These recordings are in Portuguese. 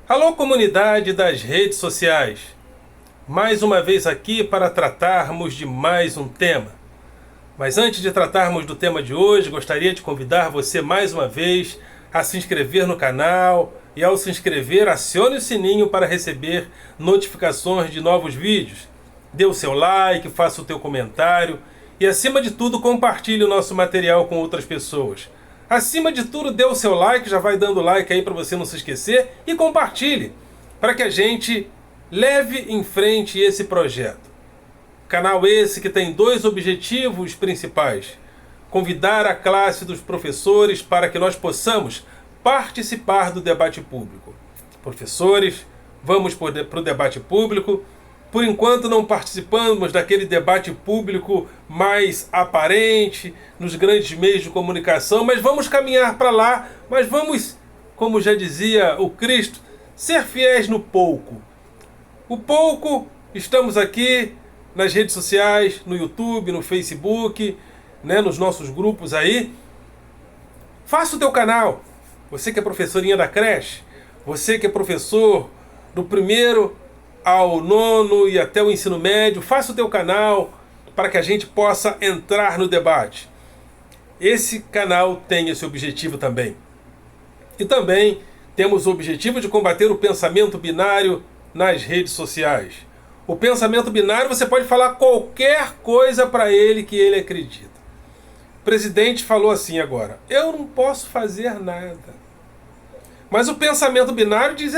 Alô, comunidade das redes sociais! Mais uma vez aqui para tratarmos de mais um tema. Mas antes de tratarmos do tema de hoje, gostaria de convidar você mais uma vez a se inscrever no canal e, ao se inscrever, acione o sininho para receber notificações de novos vídeos. Dê o seu like, faça o teu comentário e, acima de tudo, compartilhe o nosso material com outras pessoas. Acima de tudo, dê o seu like, já vai dando like aí para você não se esquecer, e compartilhe, para que a gente leve em frente esse projeto. Canal esse que tem dois objetivos principais: convidar a classe dos professores para que nós possamos participar do debate público. Professores, vamos para o debate público. Por enquanto não participamos daquele debate público mais aparente nos grandes meios de comunicação, mas vamos caminhar para lá, mas vamos, como já dizia o Cristo, ser fiéis no pouco. O pouco, estamos aqui nas redes sociais, no YouTube, no Facebook, nos nossos grupos aí. Faça o teu canal. Você que é professorinha da creche, você que é professor do primeiro ao nono e até o ensino médio, faça o teu canal para que a gente possa entrar no debate. Esse canal tem esse objetivo também. E também temos o objetivo de combater o pensamento binário nas redes sociais. O pensamento binário, você pode falar qualquer coisa para ele que ele acredita. O presidente falou assim agora: eu não posso fazer nada. Mas o pensamento binário diz: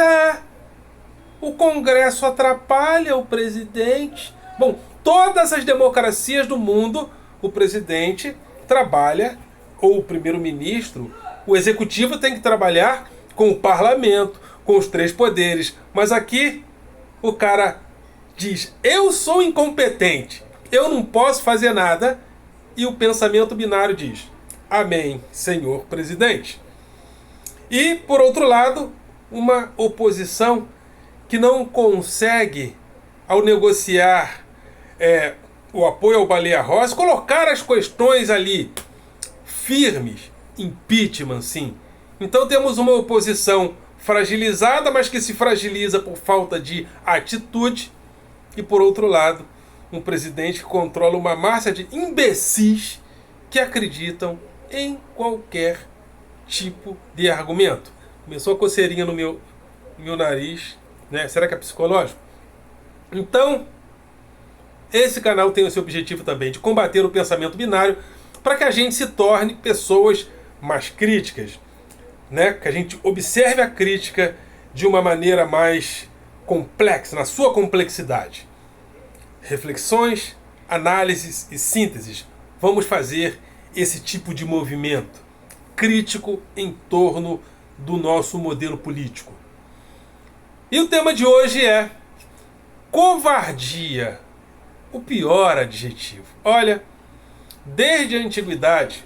o Congresso atrapalha o presidente. Bom, todas as democracias do mundo, o presidente trabalha, ou o primeiro-ministro, o executivo tem que trabalhar com o parlamento, com os três poderes. Mas aqui, o cara diz: eu sou incompetente, eu não posso fazer nada. E o pensamento binário diz: amém, senhor presidente. E, por outro lado, uma oposição que não consegue, ao negociar o apoio ao Baleia Rossi, colocar as questões ali firmes. Impeachment, sim. Então temos uma oposição fragilizada, mas que se fragiliza por falta de atitude. E, por outro lado, um presidente que controla uma massa de imbecis que acreditam em qualquer tipo de argumento. Começou a coceirinha no meu nariz. Será que é psicológico? Então, esse canal tem esse objetivo também, de combater o pensamento binário, para que a gente se torne pessoas mais críticas, que a gente observe a crítica de uma maneira mais complexa, na sua complexidade. Reflexões, análises e sínteses. Vamos fazer esse tipo de movimento crítico em torno do nosso modelo político. E o tema de hoje é covardia, o pior adjetivo. Olha, desde a antiguidade,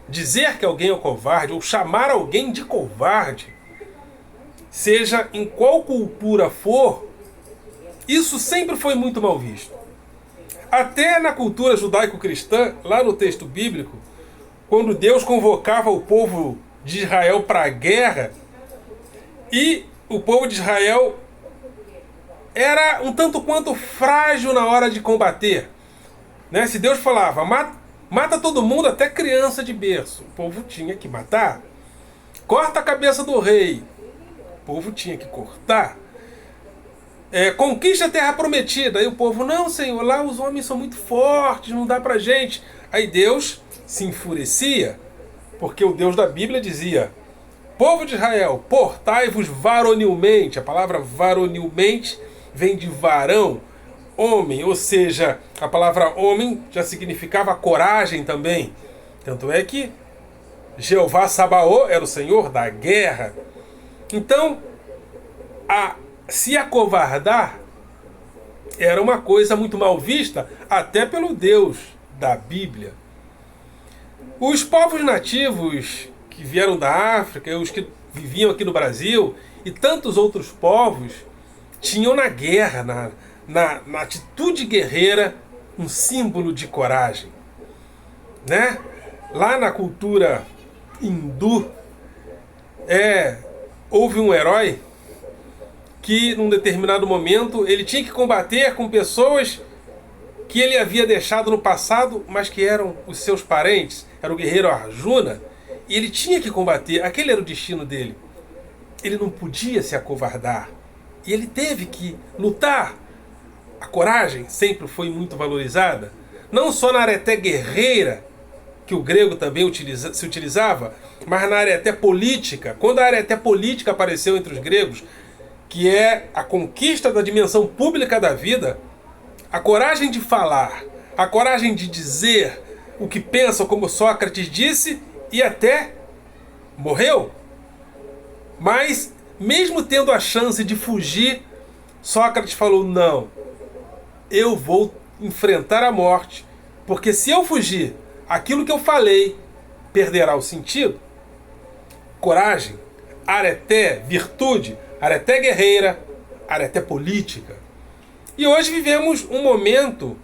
dizer que alguém é covarde ou chamar alguém de covarde, seja em qual cultura for, isso sempre foi muito mal visto. Até na cultura judaico-cristã, lá no texto bíblico, quando Deus convocava o povo de Israel para a guerra, e o povo de Israel era um tanto quanto frágil na hora de combater. Se Deus falava: mata todo mundo, até criança de berço, o povo tinha que matar. Corta a cabeça do rei, o povo tinha que cortar. Conquista a terra prometida, aí o povo: não, Senhor, lá os homens são muito fortes, não dá pra gente. Aí Deus se enfurecia, porque o Deus da Bíblia dizia: povo de Israel, portai-vos varonilmente. A palavra varonilmente vem de varão, homem, ou seja, a palavra homem já significava coragem também. Tanto é que Jeová Sabaô era o Senhor da guerra. Então, se acovardar era uma coisa muito mal vista, até pelo Deus da Bíblia. Os povos nativos que vieram da África, os que viviam aqui no Brasil, e tantos outros povos, tinham na guerra, na atitude guerreira, um símbolo de coragem. Lá na cultura hindu, houve um herói que num determinado momento ele tinha que combater com pessoas que ele havia deixado no passado, mas que eram os seus parentes. Era o guerreiro Arjuna, e ele tinha que combater, aquele era o destino dele. Ele não podia se acovardar, e ele teve que lutar. A coragem sempre foi muito valorizada, não só na areté guerreira, que o grego também se utilizava, mas na areté política. Quando a areté política apareceu entre os gregos, que é a conquista da dimensão pública da vida, a coragem de falar, a coragem de dizer o que pensa, como Sócrates disse, e até morreu. Mas, mesmo tendo a chance de fugir, Sócrates falou: não, eu vou enfrentar a morte, porque se eu fugir, aquilo que eu falei perderá o sentido. Coragem, areté, virtude, areté guerreira, areté política. E hoje vivemos um momento,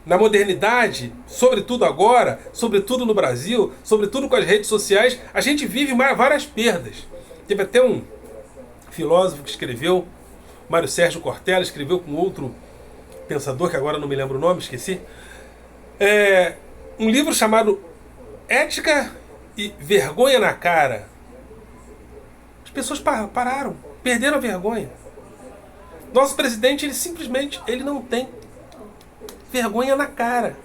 na modernidade, sobretudo agora, sobretudo no Brasil, sobretudo com as redes sociais, a gente vive várias perdas. Teve até um filósofo que escreveu, Mário Sérgio Cortella, escreveu com outro pensador, que agora não me lembro o nome, esqueci, um livro chamado Ética e Vergonha na Cara. As pessoas pararam, perderam a vergonha. Nosso presidente, ele não tem vergonha na cara.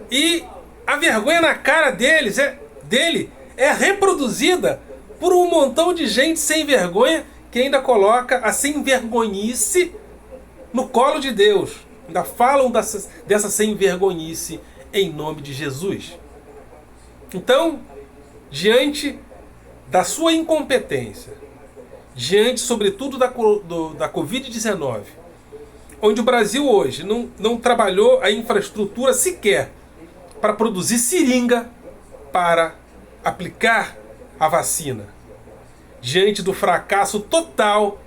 E a vergonha na cara dele é reproduzida por um montão de gente sem vergonha que ainda coloca a sem vergonhice no colo de Deus. Ainda falam dessa sem vergonhice em nome de Jesus. Então, diante da sua incompetência, diante, sobretudo, da Covid-19, onde o Brasil hoje não trabalhou a infraestrutura sequer para produzir seringa para aplicar a vacina, diante do fracasso total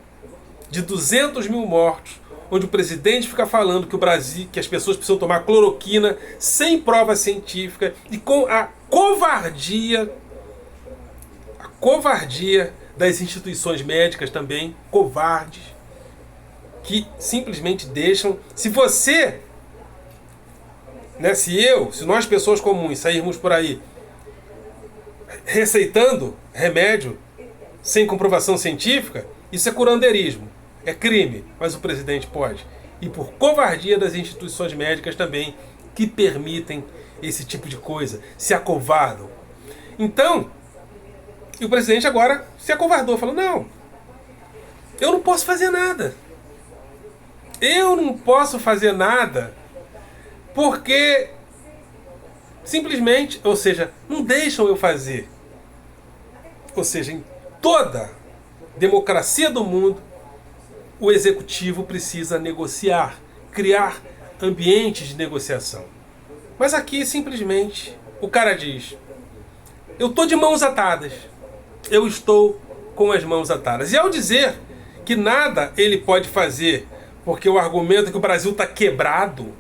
de 200 mil mortos, onde o presidente fica falando que o Brasil, que as pessoas precisam tomar cloroquina sem prova científica e com a covardia das instituições médicas também, covardes, que simplesmente deixam. Se você, se nós pessoas comuns sairmos por aí receitando remédio sem comprovação científica, isso é curandeirismo, é crime, mas o presidente pode. E por covardia das instituições médicas também, que permitem esse tipo de coisa, se acovardam. Então, e o presidente agora se acovardou, falou: não, eu não posso fazer nada. Eu não posso fazer nada porque simplesmente, ou seja, não deixam eu fazer. Ou seja, em toda democracia do mundo, o executivo precisa negociar, criar ambientes de negociação. Mas aqui simplesmente o cara diz: eu estou de mãos atadas. Eu estou com as mãos atadas. E ao dizer que nada ele pode fazer, porque o argumento é que o Brasil está quebrado.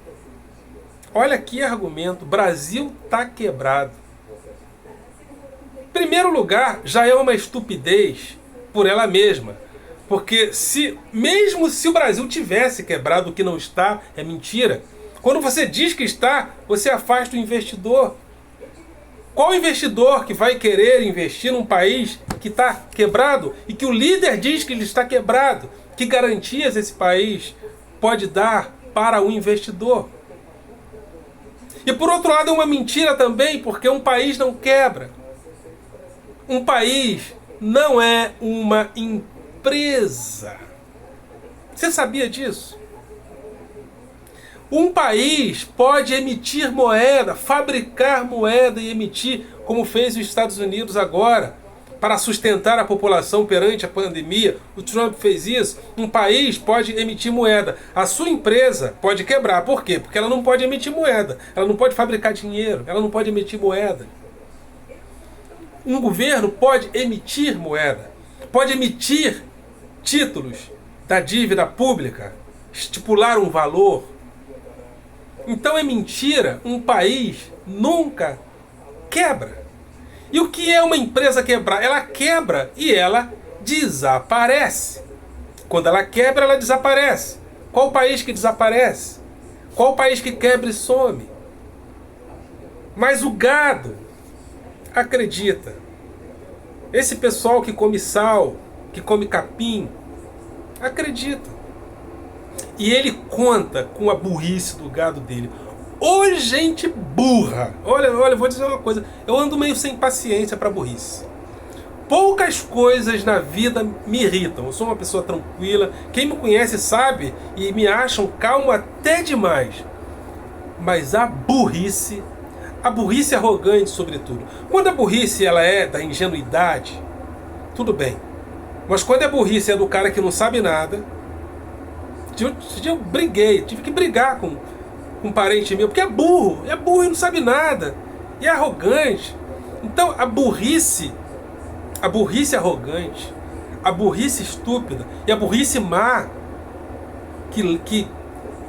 Olha que argumento, Brasil está quebrado. Em primeiro lugar, já é uma estupidez por ela mesma. Porque mesmo se o Brasil tivesse quebrado, o que não está, é mentira. Quando você diz que está, você afasta o investidor. Qual investidor que vai querer investir num país que está quebrado e que o líder diz que ele está quebrado? Que garantias esse país pode dar para o investidor? E por outro lado é uma mentira também, porque um país não quebra. Um país não é uma empresa. Você sabia disso? Um país pode emitir moeda, fabricar moeda e emitir, como fez os Estados Unidos agora, para sustentar a população perante a pandemia. O Trump fez isso. Um país pode emitir moeda. A sua empresa pode quebrar. Por quê? Porque ela não pode emitir moeda. Ela não pode fabricar dinheiro. Ela não pode emitir moeda. Um governo pode emitir moeda. Pode emitir títulos da dívida pública. Estipular um valor. Então é mentira. Um país nunca quebra. E o que é uma empresa quebrar? Ela quebra e ela desaparece. Quando ela quebra, ela desaparece. Qual o país que desaparece? Qual o país que quebra e some? Mas o gado acredita. Esse pessoal que come sal, que come capim, acredita. E ele conta com a burrice do gado dele. Ô gente burra! Olha, eu vou dizer uma coisa. Eu ando meio sem paciência para burrice. Poucas coisas na vida me irritam. Eu sou uma pessoa tranquila. Quem me conhece sabe e me acham calmo até demais. Mas a burrice arrogante sobretudo. Quando a burrice ela é da ingenuidade, tudo bem. Mas quando a burrice é do cara que não sabe nada, eu briguei, tive que brigar com um parente meu, porque é burro e não sabe nada, e é arrogante. Então a burrice arrogante, a burrice estúpida e a burrice má, que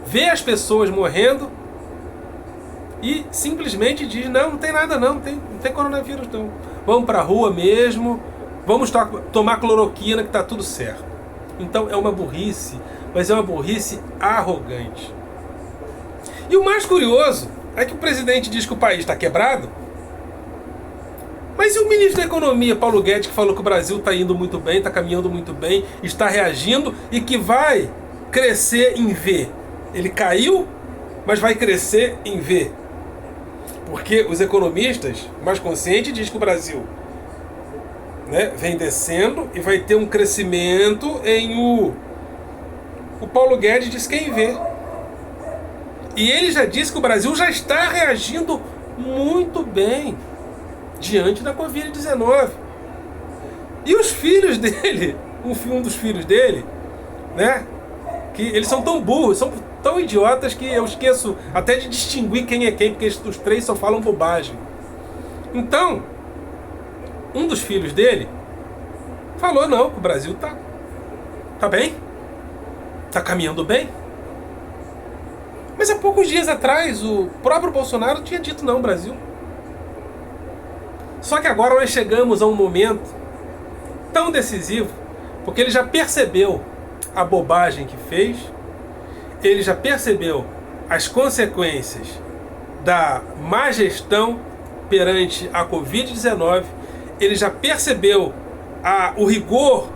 vê as pessoas morrendo e simplesmente diz, não tem nada não tem coronavírus não. Vamos pra rua mesmo, vamos tomar cloroquina que tá tudo certo. Então é uma burrice, mas é uma burrice arrogante. E o mais curioso é que o presidente diz que o país está quebrado, mas e o ministro da Economia, Paulo Guedes, que falou que o Brasil está indo muito bem, está caminhando muito bem, está reagindo e que vai crescer em V. Ele caiu, mas vai crescer em V. Porque os economistas mais conscientes dizem que o Brasil, né, vem descendo e vai ter um crescimento em U. O Paulo Guedes diz que é em V. E ele já disse que o Brasil já está reagindo muito bem diante da Covid-19. E os filhos dele, um dos filhos dele, né, que eles são tão burros, são tão idiotas que eu esqueço até de distinguir quem é quem, porque os três só falam bobagem. Então, um dos filhos dele falou, não, que o Brasil tá bem, tá caminhando bem. Mas há poucos dias atrás, o próprio Bolsonaro tinha dito não, Brasil. Só que agora nós chegamos a um momento tão decisivo, porque ele já percebeu a bobagem que fez, ele já percebeu as consequências da má gestão perante a Covid-19, ele já percebeu o rigor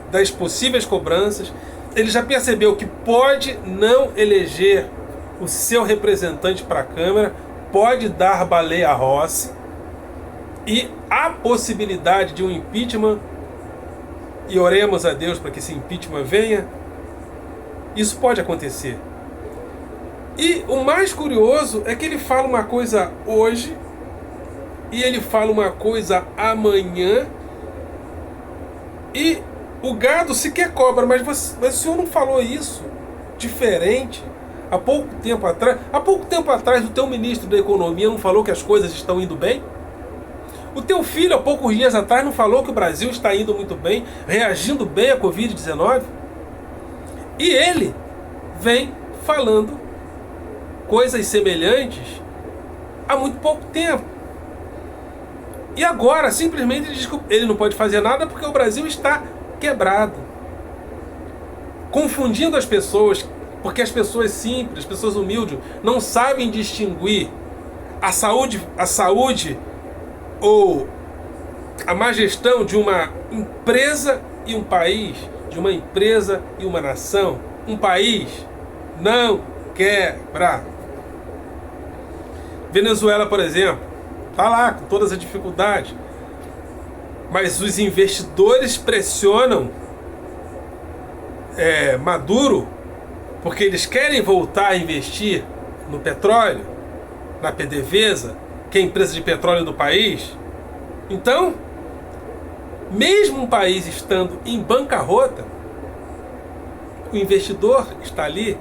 das possíveis cobranças, ele já percebeu que pode não eleger o seu representante para a Câmara, pode dar baleia a Rossi, e a possibilidade de um impeachment, e oremos a Deus para que esse impeachment venha, isso pode acontecer. E o mais curioso é que ele fala uma coisa hoje, e ele fala uma coisa amanhã, e o gado sequer cobra, mas o senhor não falou isso diferente há pouco tempo atrás? Há pouco tempo atrás o teu ministro da Economia não falou que as coisas estão indo bem? O teu filho há poucos dias atrás não falou que o Brasil está indo muito bem, reagindo bem à Covid-19? E ele vem falando coisas semelhantes há muito pouco tempo. E agora, simplesmente, diz que ele não pode fazer nada porque o Brasil está quebrado. Confundindo as pessoas, porque as pessoas simples, as pessoas humildes, não sabem distinguir a saúde ou a má gestão de uma empresa e um país, de uma empresa e uma nação. Um país não quebra. Venezuela, por exemplo, está lá com todas as dificuldades, mas os investidores pressionam Maduro porque eles querem voltar a investir no petróleo, na PDVSA, que é a empresa de petróleo do país. Então, mesmo um país estando em bancarrota, o investidor está ali.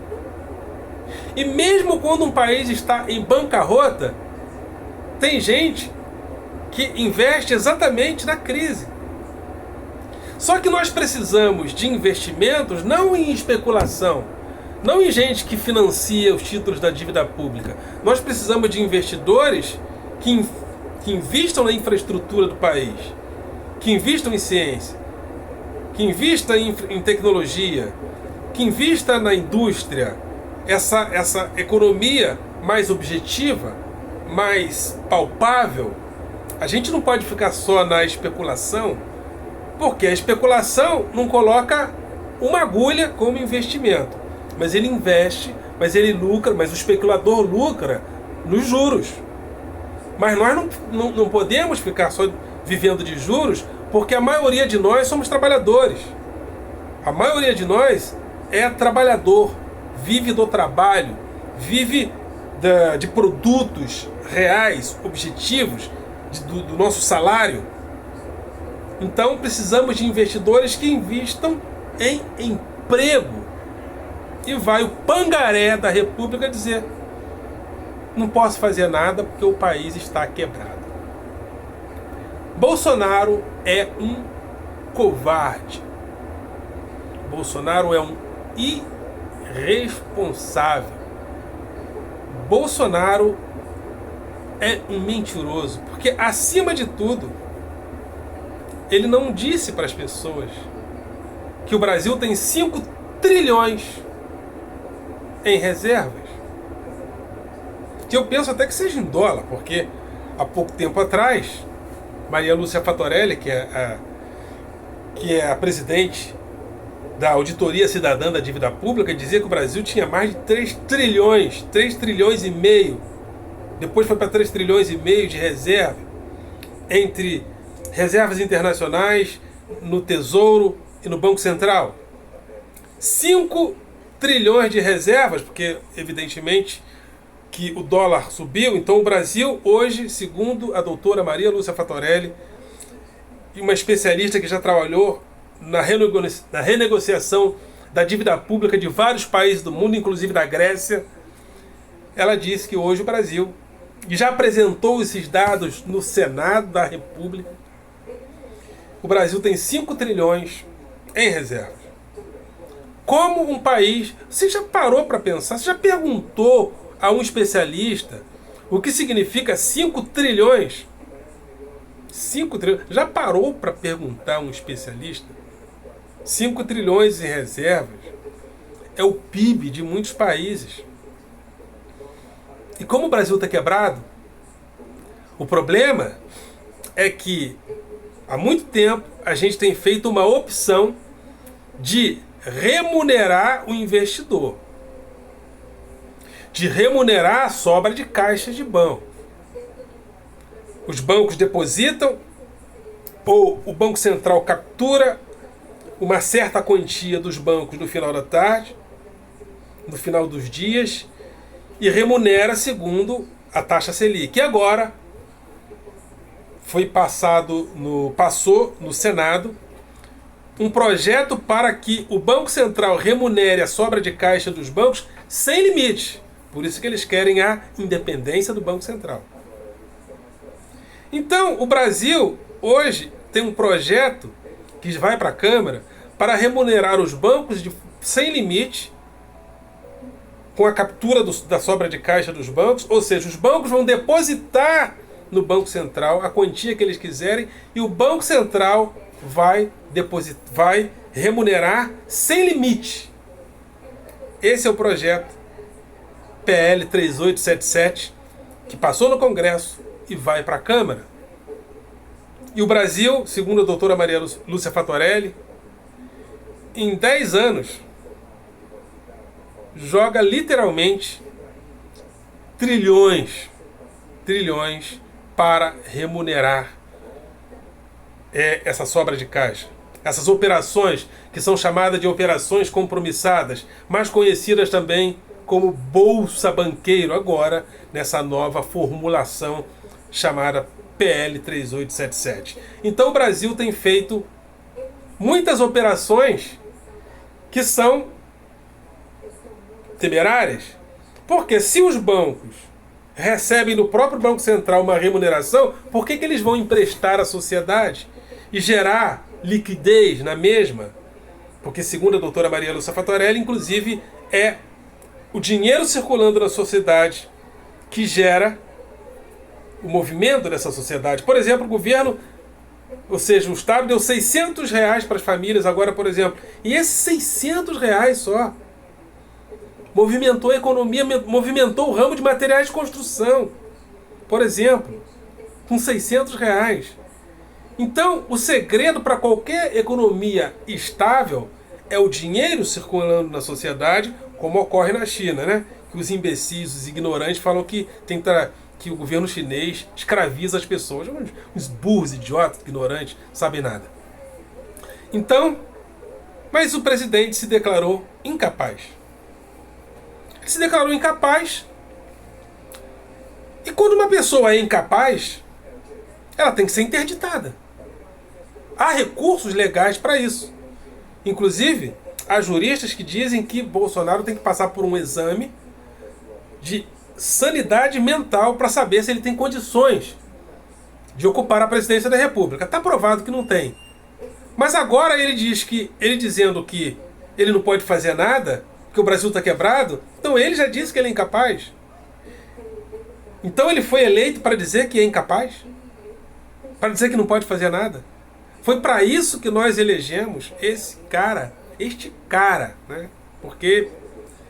E mesmo quando um país está em bancarrota, tem gente que investe exatamente na crise. Só que nós precisamos de investimentos não em especulação, não em gente que financia os títulos da dívida pública. Nós precisamos de investidores que invistam na infraestrutura do país, que invistam em ciência, que invista em tecnologia, que invista na indústria, essa economia mais objetiva, mais palpável. A gente não pode ficar só na especulação, porque a especulação não coloca uma agulha como investimento. Mas ele investe, mas ele lucra, mas o especulador lucra nos juros. Mas nós não podemos ficar só vivendo de juros, porque a maioria de nós somos trabalhadores. A maioria de nós é trabalhador, vive do trabalho, vive de produtos reais, objetivos, do nosso salário. Então precisamos de investidores que investam em emprego. E vai o pangaré da República dizer: não posso fazer nada porque o país está quebrado. Bolsonaro é um covarde. Bolsonaro é um irresponsável. Bolsonaro é um mentiroso, porque acima de tudo, ele não disse para as pessoas que o Brasil tem 5 trilhões em reservas. Que eu penso até que seja em dólar, porque há pouco tempo atrás, Maria Lúcia Fatorelli, que é a presidente da Auditoria Cidadã da Dívida Pública, dizia que o Brasil tinha mais de 3 trilhões e meio. Depois foi para 3 trilhões e meio de reserva, entre reservas internacionais, no Tesouro e no Banco Central. 5 trilhões de reservas, porque evidentemente que o dólar subiu. Então o Brasil hoje, segundo a doutora Maria Lúcia Fatorelli, uma especialista que já trabalhou na renegociação da dívida pública de vários países do mundo, inclusive da Grécia, ela disse que hoje o Brasil, e já apresentou esses dados no Senado da República, o Brasil tem 5 trilhões em reservas. Como um país... Você já parou para pensar? Você já perguntou a um especialista o que significa 5 trilhões? 5 trilhões. Já parou para perguntar a um especialista? 5 trilhões em reservas é o PIB de muitos países. E como o Brasil está quebrado, o problema é que há muito tempo a gente tem feito uma opção de remunerar o investidor, de remunerar a sobra de caixa de banco. Os bancos depositam, ou o Banco Central captura uma certa quantia dos bancos no final da tarde, no final dos dias, e remunera segundo a taxa Selic. E agora passou no Senado um projeto para que o Banco Central remunere a sobra de caixa dos bancos sem limite. Por isso que eles querem a independência do Banco Central. Então, o Brasil hoje tem um projeto que vai para a Câmara para remunerar os bancos sem limite, com a captura da sobra de caixa dos bancos, ou seja, os bancos vão depositar no Banco Central a quantia que eles quiserem e o Banco Central vai remunerar sem limite. Esse é o projeto PL 3877, que passou no Congresso e vai para a Câmara. E o Brasil, segundo a doutora Maria Lúcia Fatorelli, em 10 anos, joga literalmente trilhões para remunerar essa sobra de caixa. Essas operações que são chamadas de operações compromissadas, mais conhecidas também como Bolsa Banqueiro, agora nessa nova formulação chamada PL 3877. Então o Brasil tem feito muitas operações que são temerárias, porque se os bancos recebem no próprio Banco Central uma remuneração, por que eles vão emprestar à sociedade e gerar liquidez na mesma? Porque, segundo a doutora Maria Lúcia Fatorelli, inclusive, é o dinheiro circulando na sociedade que gera o movimento dessa sociedade. Por exemplo, o governo Ou seja, o Estado deu R$ 600 para as famílias agora, por exemplo. E esses R$ 600 só movimentou a economia, movimentou o ramo de materiais de construção, por exemplo, com R$ 600. Então, o segredo para qualquer economia estável é o dinheiro circulando na sociedade, como ocorre na China, né? Que os imbecis, os ignorantes falam que que o governo chinês escraviza as pessoas. Uns burros, idiotas, ignorantes, sabem nada. Então, mas o presidente se declarou incapaz. Ele se declarou incapaz. E quando uma pessoa é incapaz, ela tem que ser interditada. Há recursos legais para isso. Inclusive, há juristas que dizem que Bolsonaro tem que passar por um exame de sanidade mental para saber se ele tem condições de ocupar a presidência da República. Está provado que não tem. Mas agora ele diz que, ele dizendo que ele não pode fazer nada, que o Brasil está quebrado, então ele já disse que ele é incapaz. Então ele foi eleito para dizer que é incapaz? Para dizer que não pode fazer nada? Foi para isso que nós elegemos este cara, né? Porque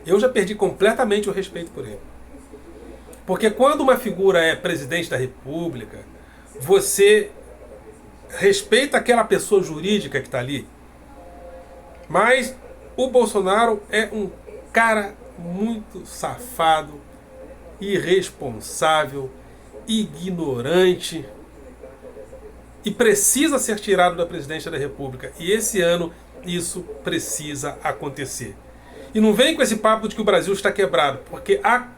eu já perdi completamente o respeito por ele. Porque quando uma figura é presidente da República, você respeita aquela pessoa jurídica que está ali. Mas o Bolsonaro é um cara muito safado, irresponsável, ignorante e precisa ser tirado da presidência da República. E esse ano isso precisa acontecer. E não vem com esse papo de que o Brasil está quebrado, porque há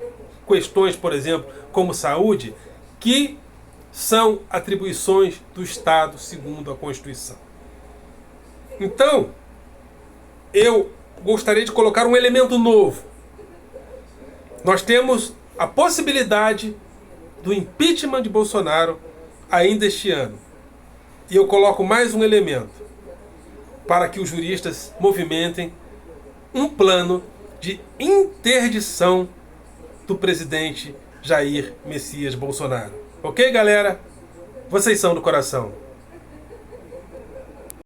questões, por exemplo, como saúde, que são atribuições do Estado segundo a Constituição. Então, eu gostaria de colocar um elemento novo. Nós temos a possibilidade do impeachment de Bolsonaro ainda este ano. E eu coloco mais um elemento para que os juristas movimentem um plano de interdição do presidente Jair Messias Bolsonaro. Ok, galera? Vocês são do coração.